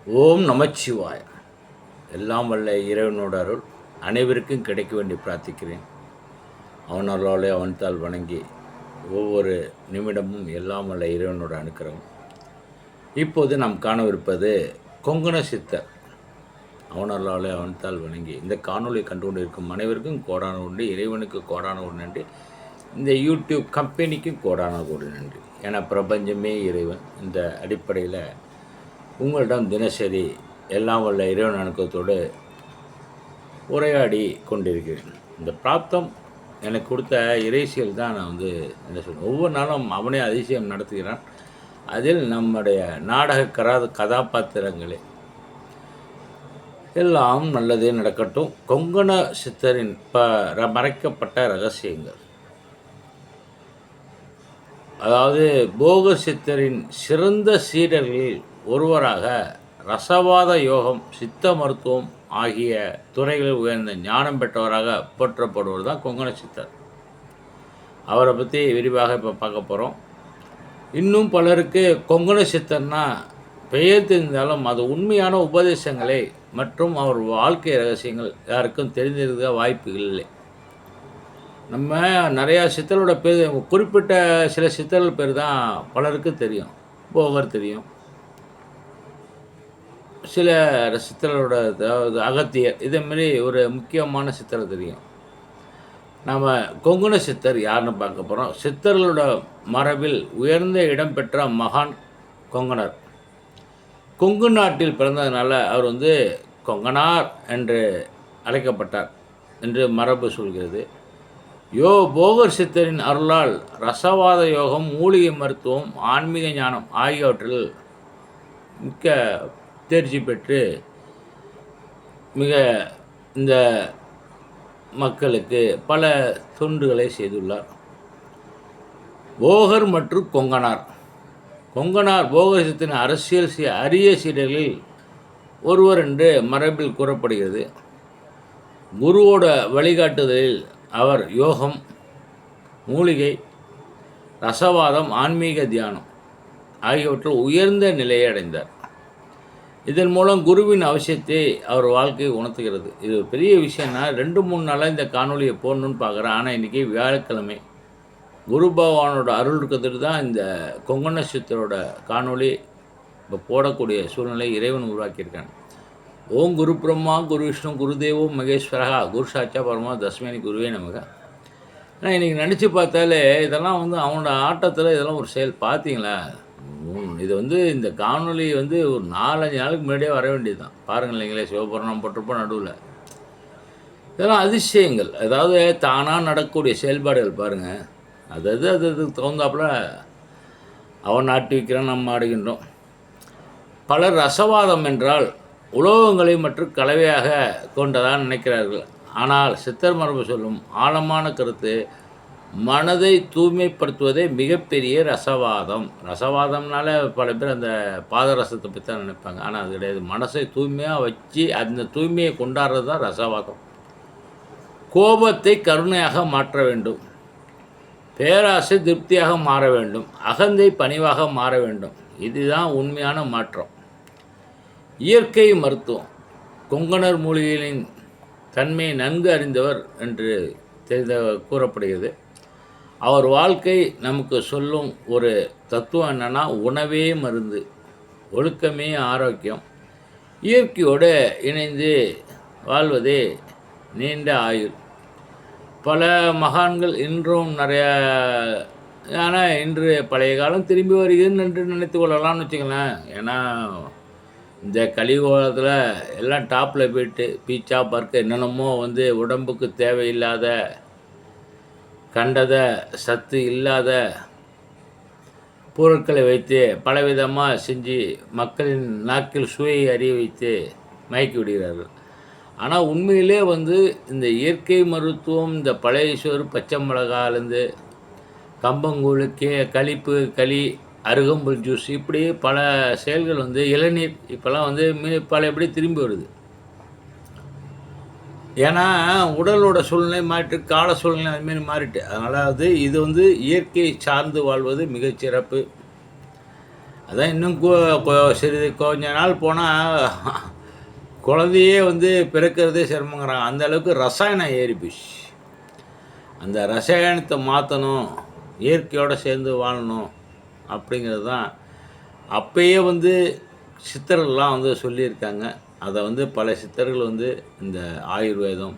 ஓம் நமச்சிவாய. எல்லாம் வல்ல இறைவனோட அருள் அனைவருக்கும் கிடைக்க வேண்டி பிரார்த்திக்கிறேன். அவன் அருளாலே அவன்தால் வணங்கி ஒவ்வொரு நிமிடமும் எல்லாம் வல்ல இறைவனோட அனுக்கிரகம். இப்போது நாம் காணவிருப்பது கொங்கண சித்தர். அவன் அருளாலே அவன்தால் வணங்கி இந்த காணொலி கண்டு கொண்டு இருக்கும் அனைவருக்கும் கோடான உண்டு, இறைவனுக்கு கோடான ஒரு நன்றி, இந்த யூடியூப் கம்பெனிக்கும் கோடான ஒரு நன்றி. ஏன்னா பிரபஞ்சமே இறைவன். இந்த அடிப்படையில் உங்களிடம் தினசரி எல்லாம் வல்ல இறைவன் அனுக்கத்தோடு உரையாடி கொண்டிருக்கிறேன். இந்த பிராப்தம் எனக்கு கொடுத்த இறைசியல் தான் நான் என்ன சொல்கிறேன், ஒவ்வொரு நாளும் அவனே அதிசயம் நடத்துகிறான். அதில் நம்முடைய நாடக கதாபாத்திரங்களே எல்லாம் நல்லதே நடக்கட்டும். கொங்கண சித்தரின் மறைக்கப்பட்ட ரகசியங்கள், அதாவது போக சித்தரின் சிறந்த சீடர்களில் ஒருவராக ரசவாத யோகம், சித்த மருத்துவம் ஆகிய துறைகளில் உயர்ந்த ஞானம் பெற்றவராக போற்றப்படுவர் தான் கொங்கண சித்தர். அவரை பற்றி விரிவாக இப்போ பார்க்க போகிறோம். இன்னும் பலருக்கு கொங்கண சித்தர்னா பெயர் தெரிந்தாலும் அது உண்மையான உபதேசங்களை மற்றும் அவர் வாழ்க்கை ரகசியங்கள் யாருக்கும் தெரிந்திருக்க வாய்ப்புகள் இல்லை. நம்ம நிறையா சித்தரோட பேர், குறிப்பிட்ட சில சித்தர்கள் பேர் தான் பலருக்கு தெரியும். போகர் தெரியும், சில சித்தரோட, அதாவது அகத்தியர், இதேமாரி ஒரு முக்கியமான சித்தர் தெரியும். நாம் கொங்கண சித்தர் யாருன்னு பார்க்க போகிறோம். சித்தர்களோட மரபில் உயர்ந்த இடம் பெற்ற மகான் கொங்கணர். கொங்கு நாட்டில் பிறந்ததுனால அவர் கொங்கனார் என்று அழைக்கப்பட்டார் என்று மரபு சொல்கிறது. போகர் சித்தரின் அருளால் ரசவாத யோகம், மூலிகை மருத்துவம், ஆன்மீக ஞானம் ஆகியவற்றில் மிக்க தேர்ச்சி பெற்று மிக இந்த மக்களுக்கு பல தொண்டுகளை செய்துள்ளார். போகர் மற்றும் கொங்கனார். போகர் சித்தரின் அரசியல் அரிய சீடர்களில் ஒருவர் என்று மரபில் கூறப்படுகிறது. குருவோட வழிகாட்டுதலில் அவர் யோகம், மூலிகை, ரசவாதம், ஆன்மீக தியானம் ஆகியவற்றில் உயர்ந்த நிலையை அடைந்தார். இதன் மூலம் குருவின் அவசியத்தை அவர் வாழ்க்கையை உணர்த்துகிறது. இது பெரிய விஷயம்னா 2-3 நாளாக இந்த காணொலியை போடணுன்னு பார்க்குறேன். ஆனால் இன்றைக்கி வியாழக்கிழமை, குரு பகவானோட அருள் இருக்கிறதுக்கு தான் இந்த கொங்கண சித்தரோட காணொலி இப்போ போடக்கூடிய சூழ்நிலை இறைவன் உருவாக்கியிருக்காங்க. ஓம் குரு பிரம்மா குரு விஷ்ணு குருதேவோ மகேஸ்வரா குரு சாட்சா பரமா தஸ்மேனி குருவே நமக. ஆனால் இன்றைக்கி நினச்சி பார்த்தாலே இதெல்லாம் அவனோட ஆட்டத்தில் இதெல்லாம் ஒரு செயல். பார்த்தீங்களா, இது இந்த காணொலி ஒரு 4-5 நாளுக்கு முன்னாடியே வர வேண்டியது தான். பாருங்கள் இல்லைங்களே, சிவபுராணம் போட்டிருப்போம் நடுவில். இதெல்லாம் அதிசயங்கள், அதாவது தானாக நடக்கக்கூடிய செயல்பாடுகள் பாருங்கள். அதுக்கு தகுந்தாப்புல அவன் நாட்டி வைக்கிறான், நம்ம ஆடுகின்றோம். பலர் ரசவாதம் என்றால் உலோகங்களை மற்றும் கலவையாக கொண்டதான் நினைக்கிறார்கள். ஆனால் சித்தர் மரபு சொல்லும் ஆழமான கருத்து, மனதை தூய்மைப்படுத்துவதே மிகப்பெரிய ரசவாதம். ரசவாதம்னால பல பேர் அந்த பாதரசத்தை பற்றி தான் நினைப்பாங்க. ஆனால் அது கிடையாது. மனசை தூய்மையாக வச்சு அந்த தூய்மையை கொண்டாடுறது தான் ரசவாதம். கோபத்தை கருணையாக மாற்ற வேண்டும், பேராசை திருப்தியாக மாற வேண்டும், அகந்தை பணிவாக மாற வேண்டும். இதுதான் உண்மையான மாற்றம். இயற்கை மருத்துவம். கொங்கணர் மூலிகைகளின் தன்மையை நன்கு அறிந்தவர் என்று கூறப்படுகிறது. அவர் வாழ்க்கை நமக்கு சொல்லும் ஒரு தத்துவம் என்னென்னா, உணவே மருந்து, ஒழுக்கமே ஆரோக்கியம், இயற்கையோடு இணைந்து வாழ்வதே நீண்ட ஆயுள். பல மகான்கள் இன்றும் நிறையா, ஆனால் இன்று பழைய காலம் திரும்பி வருகிறது என்று நினைத்து கொள்ளலாம்னு வச்சுக்கலாம். ஏன்னா இந்த கலியுகத்தில் எல்லாம் டாப்பில் போயிட்டு பீச்சா பார்க்க என்னென்னமோ உடம்புக்கு தேவையில்லாத, கண்டத சத்து இல்லாத பொருட்களை வைத்து பலவிதமாக செஞ்சு மக்களின் நாக்கில் சுவையை அறிய வைத்து மயக்கி விடுகிறார்கள். ஆனால் உண்மையிலே இந்த இயற்கை மருத்துவம், இந்த பழைய சோறு, பச்சை மிளகாலேருந்து கம்பங்கூழ், களிப்பு, களி, அருகம்புல் ஜூஸ், இப்படி பல செயல்கள், இளநீர் இப்போல்லாம் பழையபடி திரும்பி வருது. ஏன்னா உடலோட சூழ்நிலை மாறிட்டு, கால சூழ்நிலை அதுமாரி மாறிட்டு. அதனால் இது இயற்கை சார்ந்து வாழ்வது மிகச்சிறப்பு. அதான் இன்னும் சிறிது கொஞ்ச நாள் போனால் குழந்தையே வந்து பிறக்கிறதே சிரமங்கிறாங்க. அந்த அளவுக்கு ரசாயனம் ஏறி போச்சு. அந்த ரசாயனத்தை மாற்றணும், இயற்கையோடு சேர்ந்து வாழணும் அப்படிங்கிறது தான் அப்பயே வந்து சித்தர்கள்லாம் வந்து சொல்லியிருக்காங்க. அதை வந்து பல சித்தர்கள் வந்து இந்த ஆயுர்வேதம்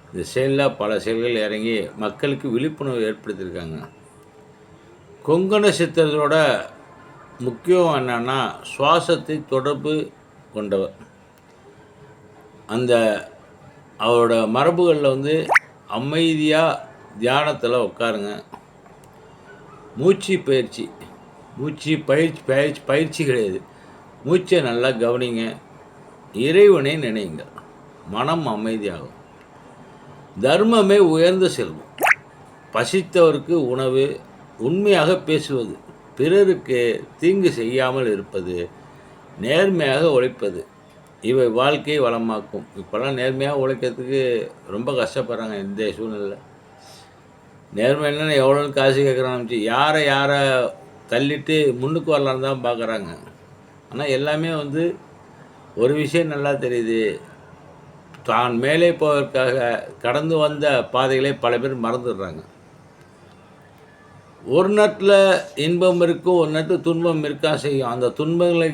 இந்த செயலில் பல செயல்கள் இறங்கி மக்களுக்கு விழிப்புணர்வு ஏற்படுத்தியிருக்காங்க. கொங்கண சித்தர்களோட முக்கியம் என்னன்னா சுவாசத்தை தொடர்பு கொண்டவர். அந்த அவரோட மரபுகளில் வந்து அமைதியாக தியானத்தில் உட்காருங்க, மூச்சு பயிற்சி பயிற்சி கிடையாது, மூச்சை நல்லா கவனிங்க, இறைவனை நினைங்க, மனம் அமைதியாகும். தர்மமே உயர்ந்த செல்வம். பசித்தவருக்கு உணவு, உண்மையாக பேசுவது, பிறருக்கு தீங்கு செய்யாமல் இருப்பது, நேர்மையாக உழைப்பது, இவை வாழ்க்கையை வளமாக்கும். இப்போல்லாம் நேர்மையாக உழைக்கிறதுக்கு ரொம்ப கஷ்டப்படுறாங்க இந்த சூழ்நிலை. நேர்மை என்னென்னா எவ்வளோன்னு காசு கேட்குறான்னு யாரை தள்ளிட்டு முன்னுக்கு வரலான்னு தான் பார்க்குறாங்க. ஆனால் எல்லாமே வந்து ஒரு விஷயம் நல்லா தெரியுது, தான் மேலே போவதற்காக கடந்து வந்த பாதைகளை பல பேர் மறந்துடுறாங்க. ஒரு நேரத்தில் இன்பம் இருக்கும், ஒரு நேரத்தில் துன்பம் இருக்கா செய்யும். அந்த துன்பங்களை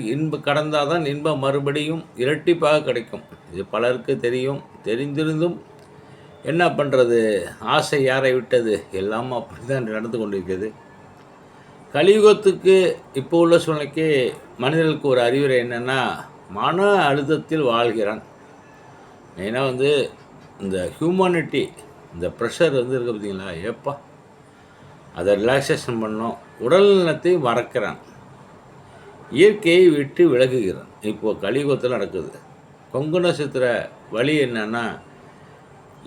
கடந்தால் தான் இன்பம் மறுபடியும் இரட்டிப்பாக கிடைக்கும். இது பலருக்கு தெரியும். தெரிந்திருந்தும் என்ன பண்ணுறது, ஆசை யாரை விட்டது, எல்லாம் அப்படி தான் நடந்து கொண்டிருக்கிறது. கலியுகத்துக்கு இப்போ உள்ள சூழ்நிலைக்கு மனிதர்களுக்கு ஒரு அறிவுரை என்னென்னா, மன அழுத்தத்தில் வாழ்கிறான். மெயினாக வந்து இந்த ஹியூமனிட்டி, இந்த ப்ரெஷர் வந்து இருக்க பார்த்தீங்களா, ஏப்பா அதை ரிலாக்ஸேஷன் பண்ணோம். உடல் நலத்தை மறக்கிறான், இயற்கையை விட்டு விலகுகிறான். இப்போது கலியுகத்தில் நடக்குது. கொங்கு நட்சத்திர வழி என்னன்னா,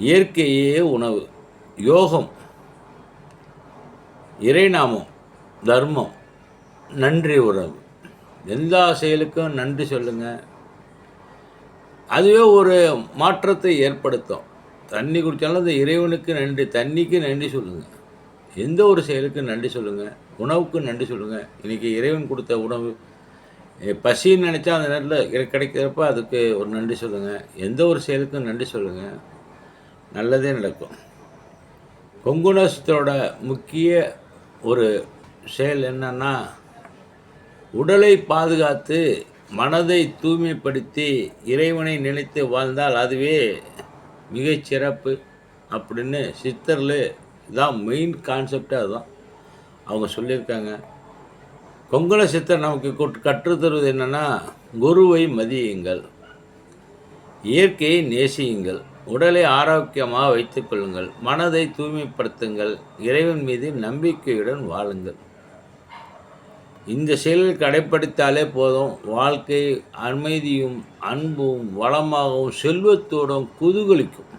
இயற்கையே உணவு, யோகம், இறைநாமம், தர்மம், நன்றி உறவு. எல்லா செயலுக்கும் நன்றி சொல்லுங்கள். அதுவே ஒரு மாற்றத்தை ஏற்படுத்தும். தண்ணி குடித்தாலும் அந்த இறைவனுக்கு நன்றி, தண்ணிக்கு நன்றி சொல்லுங்கள். எந்த ஒரு செயலுக்கு நன்றி சொல்லுங்கள், உணவுக்கு நன்றி சொல்லுங்கள். இன்றைக்கி இறைவன் கொடுத்த உணவு, பசின்னு நினச்சா அந்த நேரத்தில் கிடைக்கிறப்ப அதுக்கு ஒரு நன்றி சொல்லுங்கள். எந்த ஒரு செயலுக்கும் நன்றி சொல்லுங்கள், நல்லதே நடக்கும். கொங்கு நட்சத்திரோட முக்கிய ஒரு செயல் என்னன்னா, உடலை பாதுகாத்து மனதை தூய்மைப்படுத்தி இறைவனை நினைத்து வாழ்ந்தால் அதுவே மிகச்சிறப்பு அப்படின்னு சித்தரில் இதான் மெயின் கான்செப்டே. அதுதான் அவங்க சொல்லியிருக்காங்க. கொங்கண சித்தர் நமக்கு கற்றுத்தருவது என்னென்னா, குருவை மதியுங்கள், இயற்கையை நேசியுங்கள், உடலை ஆரோக்கியமாக வைத்துக்கொள்ளுங்கள், மனதை தூய்மைப்படுத்துங்கள், இறைவன் மீது நம்பிக்கையுடன் வாழுங்கள். இந்த செயலில் கடைப்பிடித்தாலே போதும், வாழ்க்கை அமைதியும் அன்பும் வளமாகவும் செல்வத்தோடும் குதூகலிக்கும்.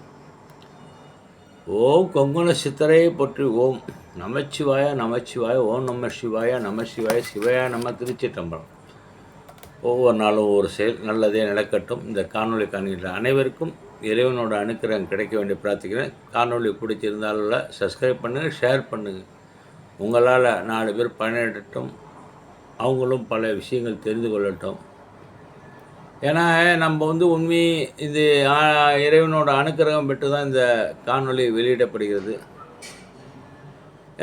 ஓம் கொங்கண சித்தரை போற்றி. ஓம் நமச்சிவாய நமச்சிவாய, ஓம் நம சிவாய நம சிவாய, சிவாய நம்ம. திருச்சிற்றம்பலம். ஒவ்வொரு நாளும் ஒவ்வொரு செயல் நல்லதே நடக்கட்டும். இந்த காணொலி காண்கின்ற அனைவருக்கும் இறைவனோட அனுக்கிரகம் கிடைக்க வேண்டிய பிரார்த்திக்கிறேன். காணொலி பிடிச்சிருந்தாலும் சப்ஸ்கிரைப் பண்ணுங்கள், ஷேர் பண்ணுங்கள். உங்களால் 4 பேர் பயனடையட்டும், அவங்களும் பல விஷயங்கள் தெரிந்து கொள்ளட்டும். ஏன்னா நம்ம வந்து உண்மை இது இறைவனோட அனுக்கிரகம் பெற்று தான் இந்த காணொளி வெளியிடப்படுகிறது.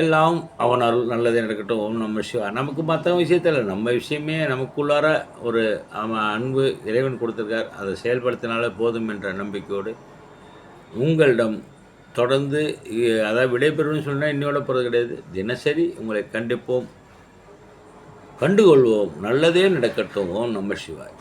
எல்லாம் அவன் அருள், நல்லதே நடக்கட்டும். ஓம் நம சிவா. நமக்கு மற்ற விஷயத்தில் நம்ம விஷயமே நமக்குள்ளார ஒரு அன்பு இறைவன் கொடுத்துருக்கார், அதை செயல்படுத்தினாலே போதும் என்ற நம்பிக்கையோடு உங்களிடம் தொடர்ந்து அதாவது விடைபெறும்னு சொன்னால் இன்னோட போகிறது கிடையாது. தினசரி உங்களை கண்டிப்போம், கண்டுகொள்வோம். நல்லதே நடக்கட்டும். ஓம் நம சிவாய்.